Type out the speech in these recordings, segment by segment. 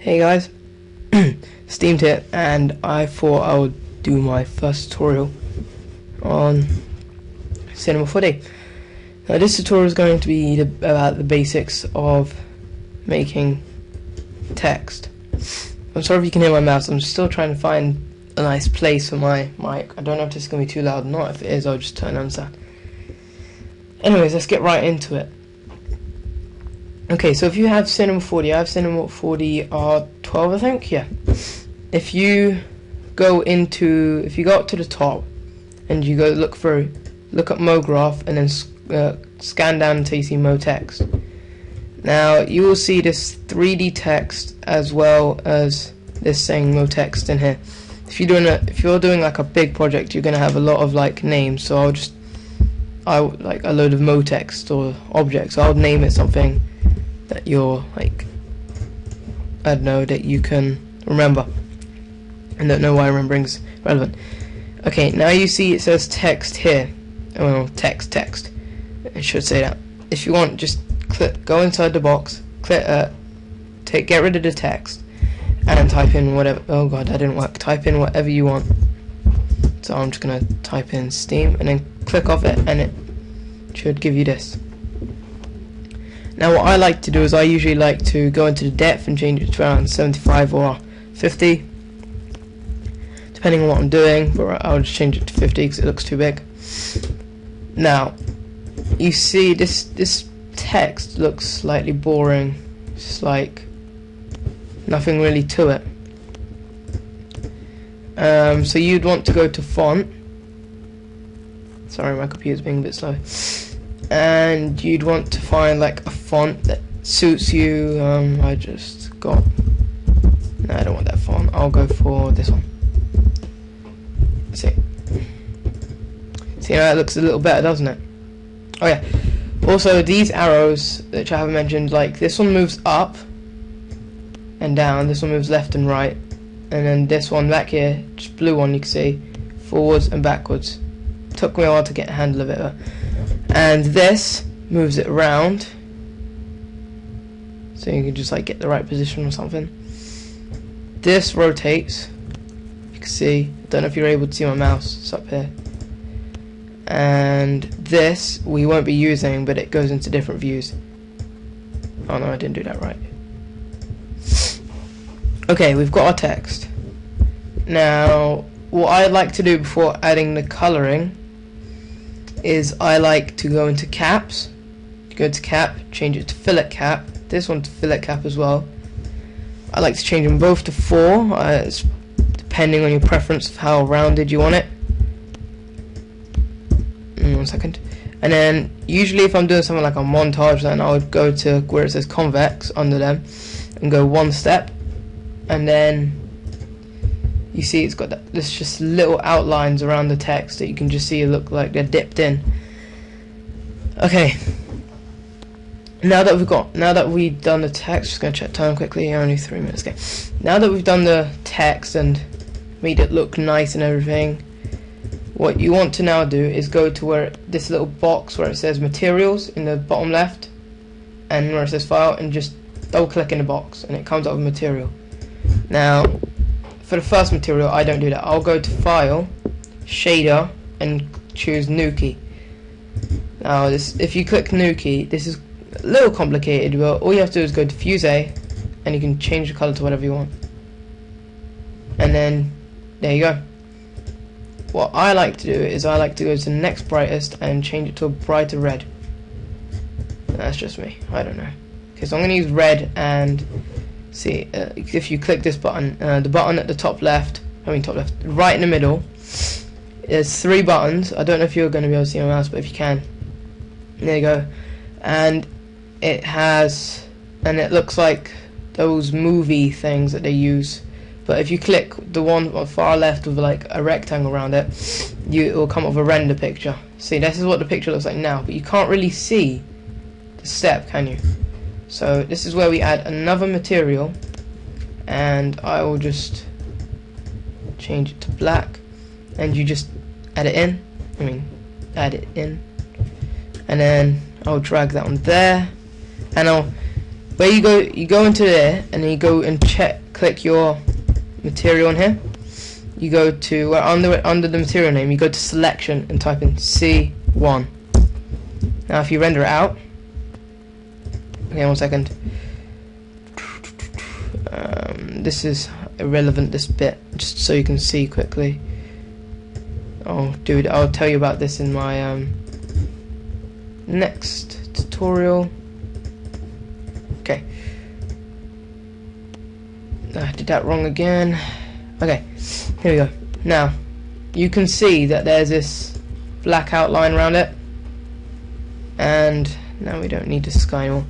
Hey guys, Steamed here, and I thought I would do my first tutorial on Cinema 4D. Now this tutorial is going to be about the basics of making text. I'm sorry if you can hear my mouse, I'm still trying to find a nice place for my mic. I don't know if this is going to be too loud or not. If it is, I'll just turn on sound. Anyways, let's get right into it. Okay, so if you have Cinema 4D, I have Cinema 4D R12, I think, yeah. If you go up to the top and you go look up MoGraph and then scan down until you see MoText. Now you will see this 3D text as well as this saying MoText in here. If you're doing like a big project, you're gonna have a lot of like names. So I like a load of MoText or objects. So I'll name it something that you're like, I don't know, that you can remember and don't know why remembering's relevant. Okay, now you see it says text here. Well, text. It should say that. If you want, just go inside the box, get rid of the text, and type in whatever. Oh god, that didn't work. Type in whatever you want. So I'm just gonna type in Steam and then click off it, and it should give you this. Now what I like to do is I usually like to go into the depth and change it to around 75 or 50, depending on what I'm doing, but I'll just change it to 50 because it looks too big. Now you see this text looks slightly boring, just like nothing really to it. So you'd want to go to font. Sorry, my computer's being a bit slow. And you'd want to find like a font that suits you. No, I don't want that font. I'll go for this one. See how it looks a little better, doesn't it? Oh yeah. Also, these arrows which I haven't mentioned, like this one moves up and down, this one moves left and right, and then this one back here, just blue one, you can see forwards and backwards. Took me a while to get a handle of it, and this moves it around, so you can just like get the right position or something. This rotates, you can see. I don't know if you're able to see my mouse, it's up here. And this we won't be using, but it goes into different views. Oh no, I didn't do that right. Okay, we've got our text. Now what I like to do before adding the colouring is I like to go into caps. Go to cap, change it to fillet cap. This one to fillet cap as well. I like to change them both to 4. It's depending on your preference of how rounded you want it. 1 second. And then usually if I'm doing something like a montage, then I would go to where it says convex under them and go 1 step, and then you see it's got this just little outlines around the text that you can just see look like they're dipped in. Okay. Now that we've done the text, just gonna check time quickly, only 3 minutes. Okay. Now that we've done the text and made it look nice and everything, what you want to now do is go to where this little box where it says materials in the bottom left, and where it says file, and just double click in the box and it comes up with material. Now for the first material I don't do that. I'll go to file, shader, and choose Nuki. Now if you click Nuki, this is a little complicated, but all you have to do is go to Fuse A and you can change the color to whatever you want, and then there you go. What I like to do is I like to go to the next brightest and change it to a brighter red. That's just me, I don't know. Okay, so I'm going to use red, and see, if you click this button, the button at the top left, right in the middle, there's 3 buttons. I don't know if you're going to be able to see my mouse, but if you can, there you go. And it looks like those movie things that they use. But if you click the one on the far left with like a rectangle around it, it will come up with a render picture. See, this is what the picture looks like now, but you can't really see the step, can you? So this is where we add another material, and I will just change it to black, and you just add it in, and then I'll drag that one there, and where you go into there, and then you go and click your material in here. You go to under the material name, you go to selection and type in C1. Now if you render it out, okay, 1 second. This is irrelevant, this bit, just so you can see quickly. Oh dude, I'll tell you about this in my next tutorial. Okay, I did that wrong again. Okay, here we go. Now you can see that there's this black outline around it, and now we don't need the sky anymore.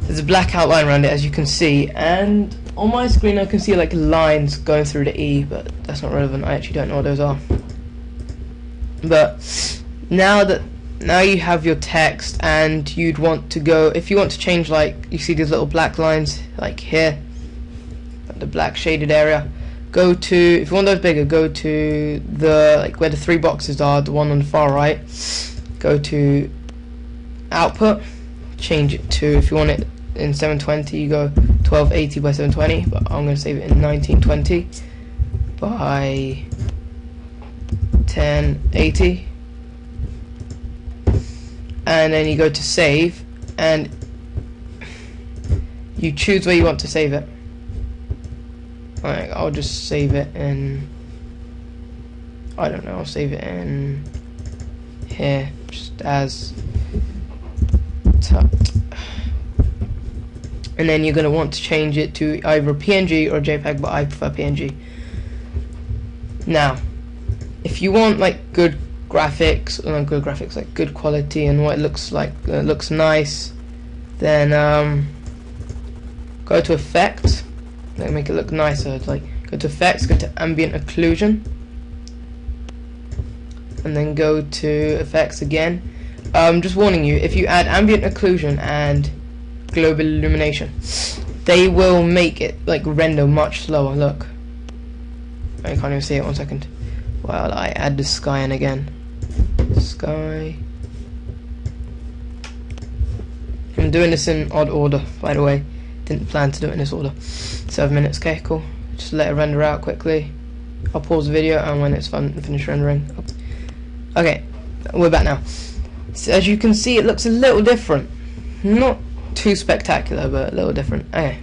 There's a black outline around it, as you can see, and on my screen I can see like lines going through the E, but that's not relevant. I actually don't know what those are. But now you have your text, and you'd want to go, if you want to change, like you see these little black lines like here, the black shaded area, go to, if you want those bigger, go to the, like where the 3 boxes are, the one on the far right, go to output, change it to, if you want it in 720, you go 1280 by 720, but I'm going to save it in 1920 by 1080, and then you go to save, and you choose where you want to save it. Alright, I'll just save it in, I don't know, I'll save it in here, just as and then you're going to want to change it to either PNG or JPEG, but I prefer PNG. Now, if you want like good graphics, like good quality and what it looks like, looks nice, then go to effects, make it look nicer. Like go to effects, go to ambient occlusion, and then go to effects again. Just warning you, if you add ambient occlusion and global illumination, they will make it like render much slower. Look, I can't even see it. 1 second. Well, I add the sky in again. Sky. I'm doing this in odd order, by the way. Didn't plan to do it in this order. 7 minutes. Okay, cool. Just let it render out quickly. I'll pause the video, and when it's finished rendering. Okay, we're back now. So as you can see, it looks a little different. Not too spectacular, but a little different. Okay,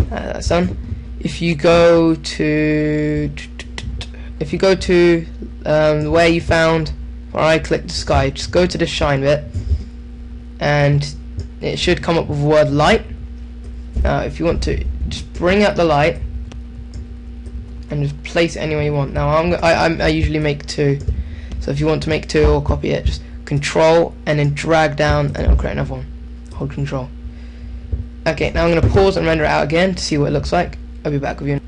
that's done. If you go to where you found where I clicked the sky, just go to the shine bit, and it should come up with the word light. Now if you want to, just bring out the light and just place it anywhere you want. Now I usually make 2, so if you want to make 2 or copy it, just control and then drag down, and it'll create another one. Hold control. Okay, now I'm going to pause and render it out again to see what it looks like. I'll be back with you.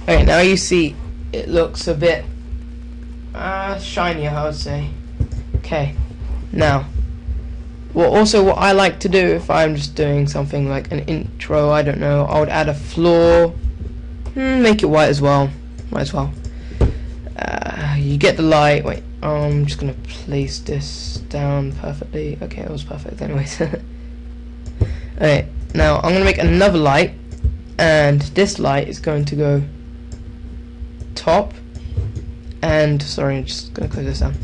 Okay, now you see it looks a bit shinier, I would say. Okay, now what I like to do if I'm just doing something like an intro, I don't know, I would add a floor, make it white as well. Might as well. You get the light. Wait, I'm just gonna place this down perfectly. Okay, it was perfect anyways. Okay, now I'm gonna make another light, and this light is going to go top, and sorry, I'm just gonna close this down.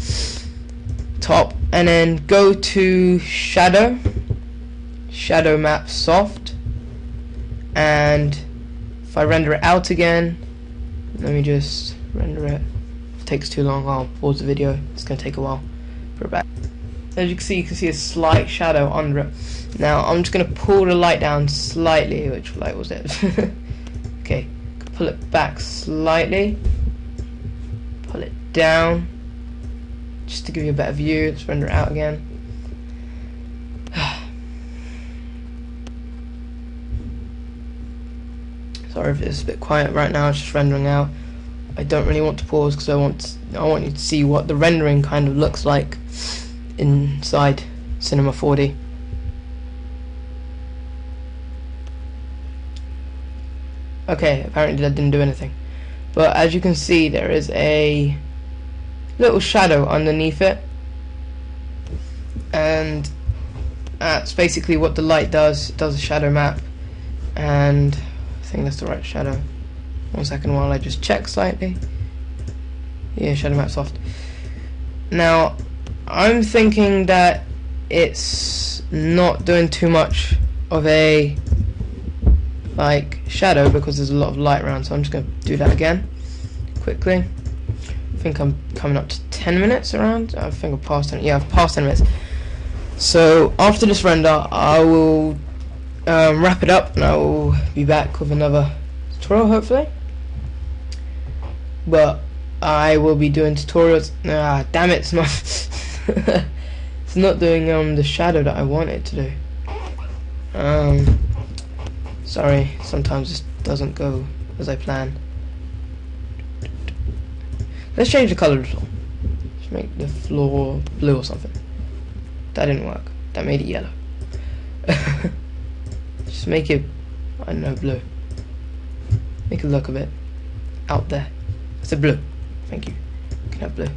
Top, and then go to shadow map soft, and if I render it out again, let me just render it. If it takes too long, I'll pause the video. It's gonna take a while. Put it back. As you can see a slight shadow under it. Now I'm just gonna pull the light down slightly. Which light was it? Okay, pull it back slightly. Pull it down, just to give you a better view. Let's render it out again. Sorry if it's a bit quiet right now. It's just rendering out. I don't really want to pause because I want you to see what the rendering kind of looks like inside Cinema 4D. Okay, apparently that didn't do anything. But as you can see, there is a little shadow underneath it, and That's basically what the light does. It does a shadow map, and I think that's the right shadow. 1 second while I just check slightly. Yeah, shadow map soft. Now, I'm thinking that it's not doing too much of a like shadow because there's a lot of light around, so I'm just going to do that again quickly. I think I'm coming up to 10 minutes around. I think I've passed 10. Yeah, I've passed 10 minutes. So after this render, I will wrap it up, and I will be back with another tutorial hopefully. But I will be doing tutorials. Damn it, it's not. It's not doing the shadow that I want it to do. Sorry, sometimes this doesn't go as I plan. Let's change the color of the floor. Let's make the floor blue or something. That didn't work. That made it yellow. Just make it, I don't know, blue. Make it look a bit out there. It's a blue. Thank you. Can I have blue?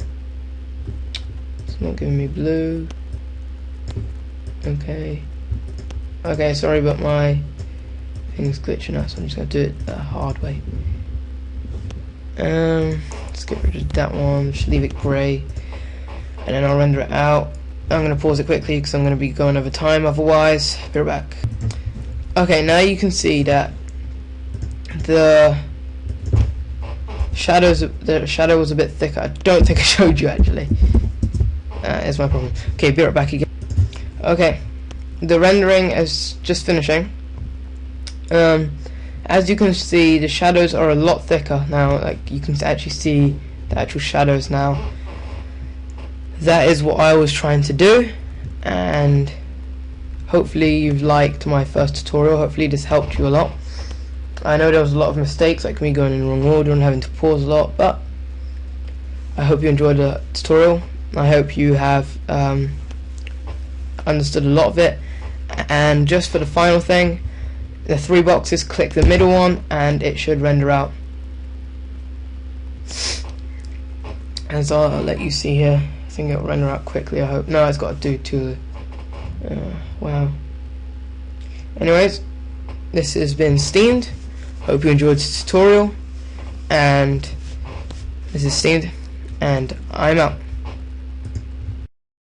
It's not giving me blue. Okay. Okay, sorry, but my thing's glitching out, so I'm just going to do it the hard way. Let's get rid of that one. Just leave it grey, and then I'll render it out. I'm going to pause it quickly because I'm going to be going over time otherwise. Be right back. Okay, now you can see that the shadow was a bit thicker. I don't think I showed you actually. Is my problem. Okay, be right back again. Okay, the rendering is just finishing. As you can see, the shadows are a lot thicker now. Like, you can actually see the actual shadows now. That is what I was trying to do, and hopefully you've liked my first tutorial. Hopefully this helped you a lot. I know there was a lot of mistakes, like me going in the wrong order and having to pause a lot, but I hope you enjoyed the tutorial. I hope you have understood a lot of it. And just for the final thing, the 3 boxes, click the middle one and it should render out. As I'll let you see here, I think it'll render out quickly, I hope. No, it's got to do 2. Wow. Anyways, this has been Steamed. Hope you enjoyed this tutorial, and this is Steamed, and I'm out.